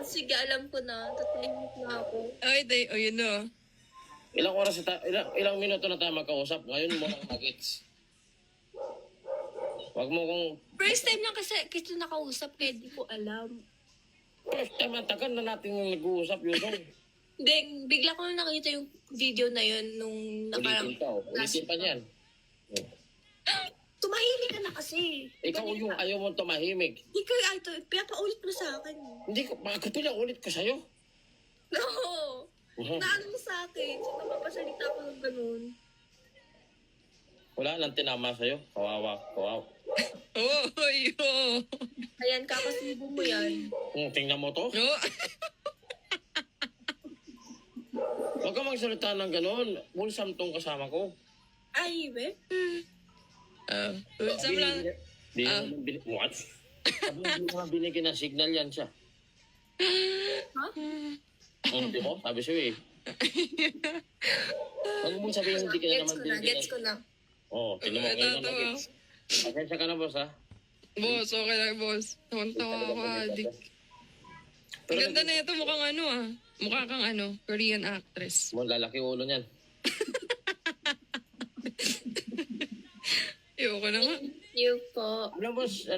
sige, alam ko na. Tatahimik na ako. Ay, yun o. Ilang minuto na tayo magkausap. Ngayon mo lang nag-gets. Wag mo kung... First time lang kasi kita nakausap kaya di ko alam. First time, tagal na natin yung nag-uusap, Yusong. Hindi, bigla ko na nakita yung video na yun nung Ulitin pa, ulitin pa niyan. Tumahimik ka na kasi. Ikaw yung ayaw mo tumahimik. Ikaw ay ito, pinapaulit mo sa akin. Hindi ko, bakit pinaulit ko sa'yo? No! Naano mo sa akin? So, napapasalita ko ng ganun. Wala nang tinama sa'yo. Kawawa. Oh. Ayan, kakasibo mo yan. Tingnan mo to. Oh. Huwag ka magsalita ng gano'n. Wholesome tong kasama ko. Ay, be? Wholesome lang. What? Sabi hindi naman binigyan ng signal yan siya. Ha? Hindi mo? Sabi sa'yo eh. Huwag mo sabihin hindi ka na naman binigyan. Gets ko na. Oo, tingnan mo kayo na nag-gets. Pasensya ka na, boss, ha? Boss, okay lang, boss. Tawan-tawa ako, adik. Ang ganda na ito, mukhang ano ah. Mukha kang ano, Korean actress. Lalaki ulo niyan. Ayoko na nga. You po. Ano, boss,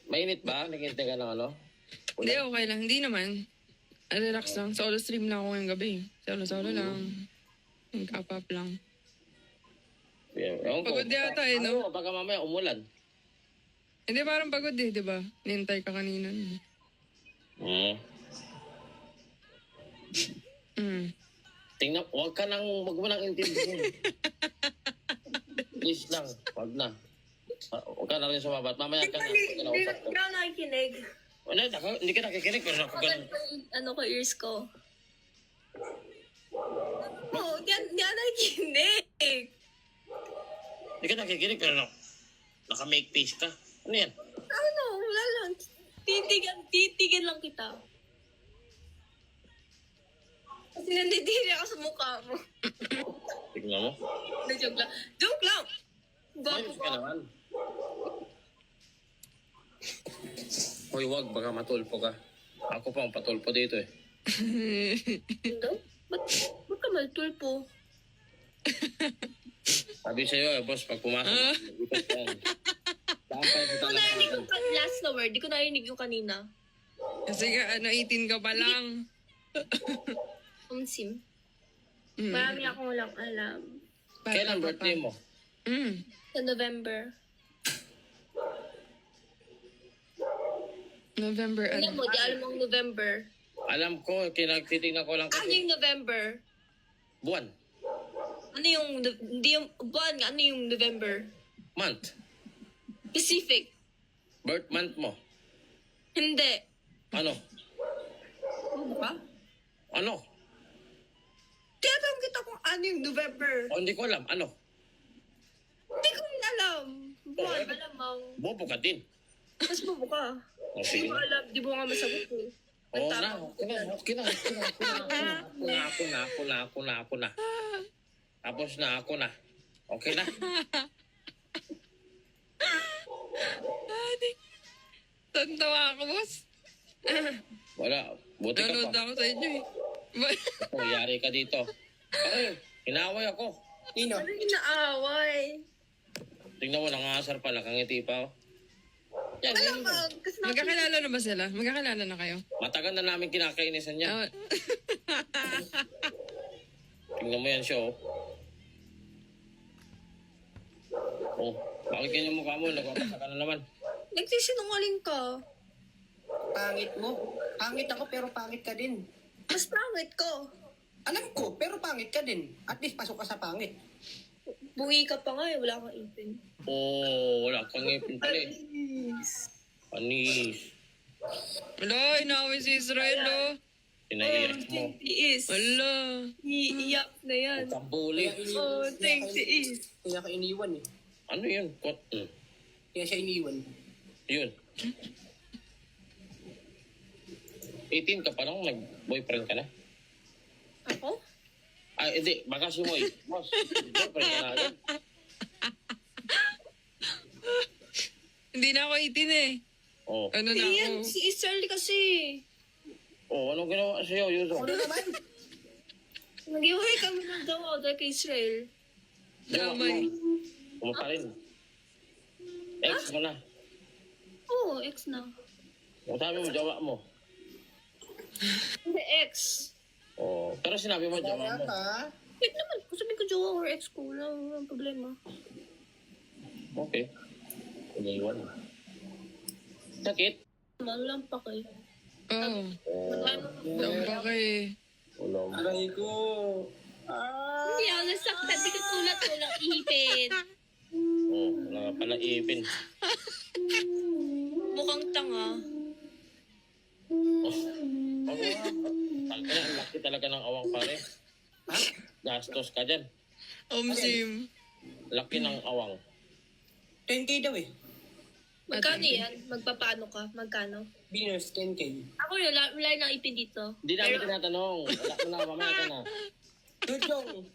mainit ba? Naghintay ka ng ano? Hindi, okay lang. Hindi naman. Relax lang. Solo stream lang ako ngayong gabi. Solo lang. Kapap lang. Ewan ko. Pagod yata eh, no? Ano, baka mamaya umulan. Hindi, parang pagod eh, di ba? Nintay ka kanina. Tingnan, huwag ka nang, wag mo nang intindihin. Please lang, wag na. Huwag ka na rin sumabat. Mamaya ka na. Hindi ka nakikinig. Hindi ka nakikinig. Pero ako ganun. Ano ko, ears ko. Oo, di ka nakikinig. Hindi ka nakikinig pero naka-make face ka. Ano yan? Ano, wala lang. Titigan lang kita. Kasi nandidiri ako sa mukha mo. Tignan mo. Na-joke lang. Joke lang! Gwapo Ayos ka ka. naman. Hoy, wag. Baka matulpo ka. Ako pa ang patulpo dito eh. Hindi? Ba't ka maltulpo? Sabi sa'yo boss, pag pumasok, ikot ka yan. Dampay Di ko narinig yung last na word. Di ko narinig yung kanina. Kasi nga, 18 ka pa lang. Sim. Marami akong walang alam. Kailan birthday mo? Sa November. November Alam ano? mo, di alam mo ang November. Alam ko, titignan ko lang Ano kasi. yung November? Buwan. Ano yung, hindi yung, buwan nga, ano yung November? Month. Specific. Birth month mo. Hindi. Ano? Ano ba? Ano? Tinatanong kita kung ano yung November. O, hindi ko alam. Ano? Hindi ko rin alam. Buwan, malamang. Bobo ka din. Mas bobo ka. O, Hindi sige. mo alam, di mo nga masagot eh. Oo na. Okay na. Ako na. Tapos na, ako na. Okay na. Tantawa ako, boss. Wala. Buti ka Nanood pa. ako sa inyo eh. Yari ka dito. Ay, hinaway ako. Ano yung naaway? Tingnan mo, nangasar pala. Kangiti pa. Oh. Yan, Alam mo, kasi Magkakilala na ba sila? Magkakilala na kayo? matagal na namin kinakainisan yan. Ah, Tingnan mo yan siya, oh. Oh, bakit ganyan mukha mo? Nagpapasa ka na naman. nagsisinungaling ka. Pangit mo. Pangit ako pero pangit ka din. Mas pangit ko. Alam ko, pero pangit ka din. At least pasok ka sa pangit. Bungi ka pa nga eh, wala kang ipin. Oh, wala kang ngipin pala eh. Panis. Wala, inaway si Israel, oh. Pinaiyak mo. Tiis. Wala. Iiyak na yan. Kambuli. Oh, thank tiis. Kaya ka iniwan eh. Ano yun? Kaya siya iniwan. Yun. 18 ka pa lang, nag-boyfriend ka na? Ako? Ay, hindi. Baka si Moy. Boss, boyfriend ka na agad. Hindi na ako 18 eh. Oh. Ano na Yan, ako? si Israel kasi. Oh, anong ginawa sa'yo, Yuso? Ano naman? Nag-iwalay kami ng daw dahil kay Israel. Damay. Ano pa rin? Ex mo na. Oo, ex na. Kung sabi mo, jawa mo. Hindi, ex. Oh, pero sinabi mo, jawa Kaya mo. ka? Wait naman, kung sabihin ko jowa or ex ko, wala problema. Okay. Iniwan. Sakit? Walang pake. Oo. Oh, Tamba ka eh. wala mo. Aray ko. Ah. Hindi ako nasaktan, di ko tulad ko lang ipin. Oh, wala ka pala ipin. Mukhang tanga. Ang laki talaga ng awang pare. Ha? Gastos ka dyan. Sim. Laki ng awang. 10K daw eh. Magkano yan? Magpapaano ka? Magkano? Beaners, 10K. Ako wala nang ipin dito. Hindi namin tinatanong. Wala mo na, mamaya ka na. Dudong,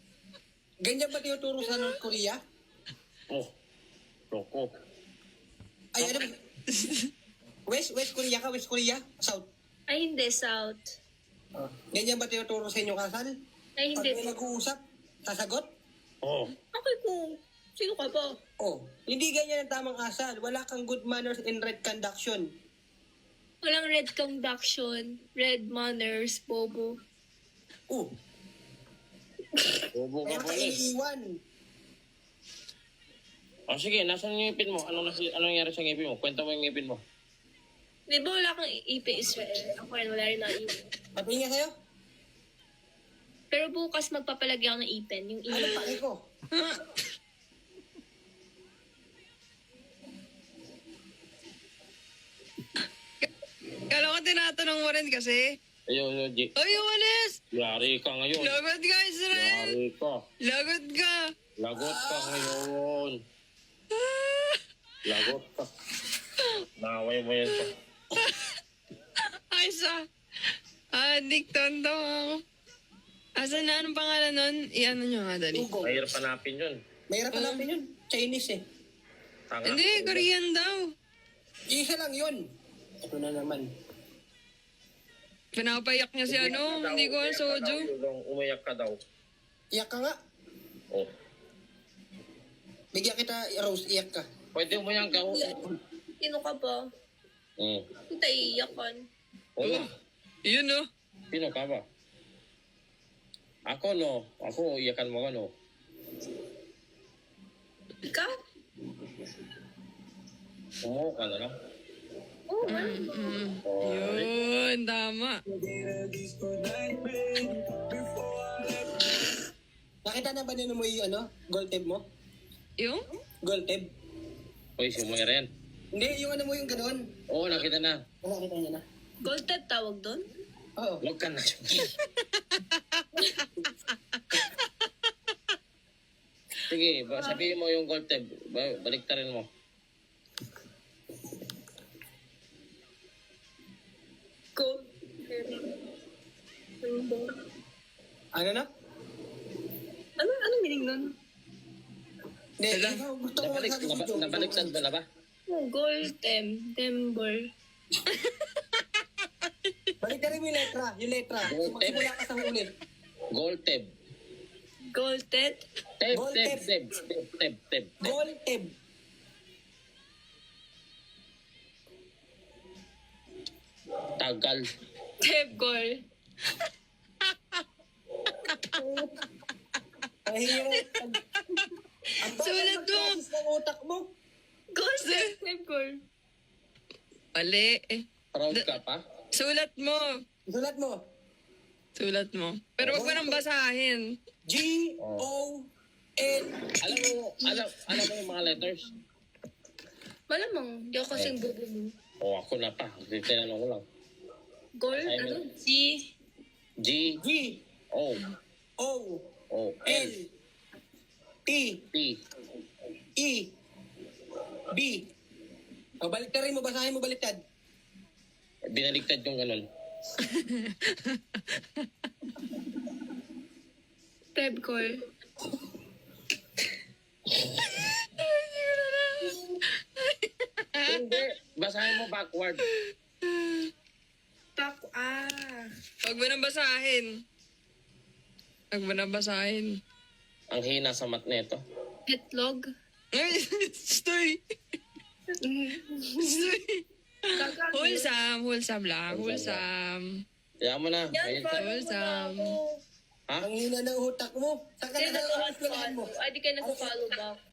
ganyan ba tinuturo sa North Korea? Oh, loko. Ay, ano? West Korea ka? West Korea? South? Ay, hindi, South. Ganyan ba tinuturo sa inyo kasal? Ay, Pag hindi. may nag-uusap, sasagot? Oh, Okay po. Sino ka ba? Oh, hindi ganyan ang tamang kasal. Wala kang good manners and right conduction. Walang red conduction, red manners, bobo. Oh, bobo kaya ka ka pala. iniwan. Oh, sige, nasan yung ngipin mo? Anong nangyari sa ngipin mo? Kwenta mo yung ngipin mo. Di ba wala kang ipin, Israel? Ako rin, wala rin na ipin. Pati nga sa'yo? Pero bukas magpapalagyan ako ng ipin. Yung Ano ipin. pa ko? Kala ko tinatanong mo rin kasi. Ayun, G. Oy, Walis! Yari ka ngayon. Lagot ka, Israel! Yari ka. Lagot ka! Lagot ka ngayon. Lagot ka. Naway mo yan pa. Ay, sa... Adik, tonto ako. Asan na? Anong pangalan nun? I-ano nyo nga, dali. Ugo. Mahirap hanapin yun. Mahirap hanapin yun. Chinese eh. Tanga. Hindi, Korean daw. Isa lang yun. Ito na naman. Pinapayak niya si ano, hindi ko ang soju. Umayak ka daw. Iyak ka nga. Oh. Bigyan kita, Rose, iyak ka. Pwede umayak ka. Sino ka ba? Hmm. Kita iiyakan. Wala. Yun no. Sino ka ba? Ako no. Ako, iyakan mo ano. Ikaw? Umuha ka na lang. Oo, wala. Oh, Yun, tama. Nakita na ba nila mo yung ano? Gold tab mo? Yung? Gold tab? Uy, sumira yan. Hindi, yung ano mo yung ganoon. Oo, nakita na. Nakita niya na. Gold tap tawag doon? Oo. Huwag ka na. Sige, sabihin mo yung gold tab. Baliktarin mo. Gold. Rainbow. Ano na? Ano meaning nun? Hindi, Wala. ikaw, gusto ko sabi si Joe. Nabaliktad ba na ba? Oh, gold tember. Balik ka rin yung letra. Yung letra. Gold tab. Magsimula ka sa huli. Gold tab. Gold tab? Tab, Gold tab, tab. tab. Gold tab. Tagal. Tab goal. Ay, yung... Ang Sulat mo. mag-process ng utak mo. Gold tab goal. Mali. Proud ka pa? Sulat mo. Sulat mo. Sulat mo. Pero wag mo nang basahin. G-O-L... Alam mo yung mga letters? Malamang, di ako kasing bobo mo. O, ako na pa. Tinanong ko lang. Gold, Ay, ano? G. G, G... O, O... O, L... L, T... P. E... B... O, baliktarin mo, basahin mo baliktad. Binaligtad yung ganun. Tab goal. Hindi. Basahin mo backward. Pak, ah. Huwag mo nang basahin. Huwag mo nang basahin. Ang hina sa mat nito. Itlog. Ay, stoy. Stoy. Gagawin. Wholesome lang. Wholesome. Kaya mo na. Yan, Ayun. follow mo na ako. Ha? Ang hina ng utak mo. Saan ka Hindi na na mo? Ay, di ka nag-follow back.